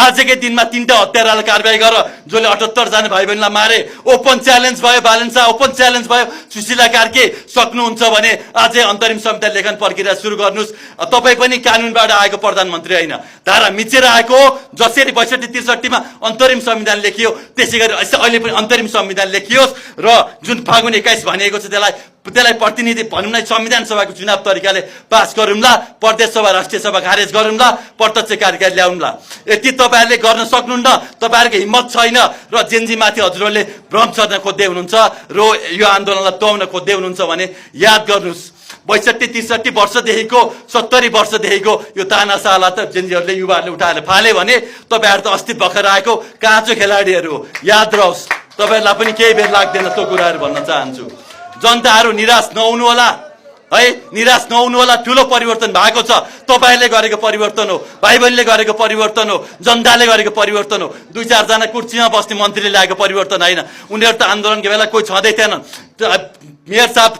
आजकै दिनमा 3टा हत्यारालाई कारबाही गर जसले 78 जना भाइ बहिनीलाई मारे। ओपन च्यालेन्ज भयो बालेन्सा, ओपन च्यालेन्ज भयो सुशीला कार्के। सक्नुहुन्छ भने अझै अन्तरिम संहिता लेखन प्रक्रिया सुरु गर्नुस्। तपाई पनि कानुनबाट आएको प्रधानमन्त्री हैन, धारा मिचेर आएको हो। जसरी 62-63 मा अन्तरिम संविधान लेखियो त्यसैगरी अहिले पनि अन्तरिम संविधान लेखियोस् र जुन फागुन 21 भनिएको छ त्यसलाई प्रतिनिधि भनौँ न संविधान सभाको चुनाव तरिकाले पास गरौँला, प्रदेश सभा राष्ट्रिय सभा खारेज गरौँला, प्रत्यक्ष कार्यकारी ल्याउनुला। यति तपाईहरुले गर्न सक्नुहुन्न, तपाईहरुको हिम्मत छैन र जेनजीमाथि हजुरहरूले भ्रम छर्न खोज्दै हुनुहुन्छ र यो आन्दोलनलाई तोड्न खोज्दै हुनुहुन्छ भने याद गर्नुस् 62-63 वर्षदेखिको 70 वर्षदेखिको यो तानाशाला त जेनजीहरूले युवाहरूले उठाएर फाले भने तपाईहरु त अस्ति भर्खर आएको काँचो खेलाडीहरू हो। याद रहोस्, तपाईहरुलाई पनि केही बेर लाग्दैन त्यो कुराहरू भन्न चाहन्छु। जनताहरू निराश नहुनु होला है, निराश नहुनु होला। ठूलो परिवर्तन भएको छ, तपाईहरुले गरेको परिवर्तन हो, भाइ बहिनीले गरेको परिवर्तन हो, जनताले गरेको परिवर्तन हो। 2-4 जना कुर्सीमा बस्ने मन्त्रीले ल्याएको परिवर्तन हैन। उनीहरु त आन्दोलनको बेला कोही छँदै थिएनन्। मेयर साहब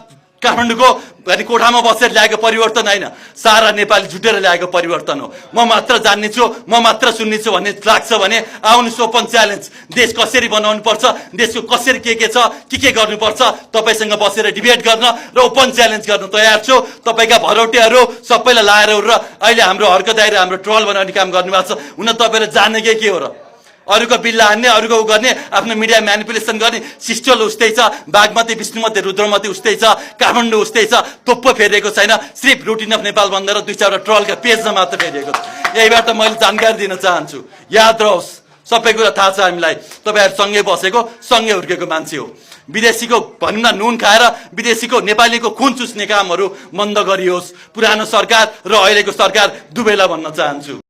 काठमाडौँको कोठामा बसेर ल्याएको परिवर्तन हैन, सारा नेपाली जुटेर ल्याएको परिवर्तन हो। म मात्र जान्ने छु, म मात्र सुन्ने छु भन्ने लाग्छ भने आउनुस् ओपन च्यालेन्ज। देश कसरी बनाउनु पर्छ, देशको कसरी के छ, के गर्नुपर्छ तपाईसँग बसेर डिबेट गर्न र ओपन च्यालेन्ज गर्न तयार छु। तपाईका भरौटेहरू सबैलाई लाएर र अहिले हाम्रो हर्क दाइरा हाम्रो ट्रोल बनाउने काम गर्नुभएको छ। हुन तपाईले जान्ने के हो र? अरूको बिल्ला हान्ने, अरूको उ गर्ने, आफ्नो मिडिया म्यानिपुलेसन गर्ने। सिस्टोल उस्तै छ, बागमती विष्णुमती रुद्रमती उस्तै छ, काठमाडौँ उस्तै छ। तोप्पो फेरिएको छैन, सिर्फ रुटिन अफ नेपाल भनेर 2-4 ट्रलका पेजमा मात्र फेरिएको छ। यहीबाट मैले जानकारी दिन चाहन्छु। याद रहोस्, सबै कुरा थाहा छ हामीलाई। तपाईहरु सँगै बसेको सँगै हुर्केको मान्छे हो। विदेशीको भनौँ न नुन खाएर विदेशीको नेपालीको खुन चुस्ने कामहरू बन्द गरियोस्। पुरानो सरकार र अहिलेको सरकार दुवैलाई भन्न चाहन्छु।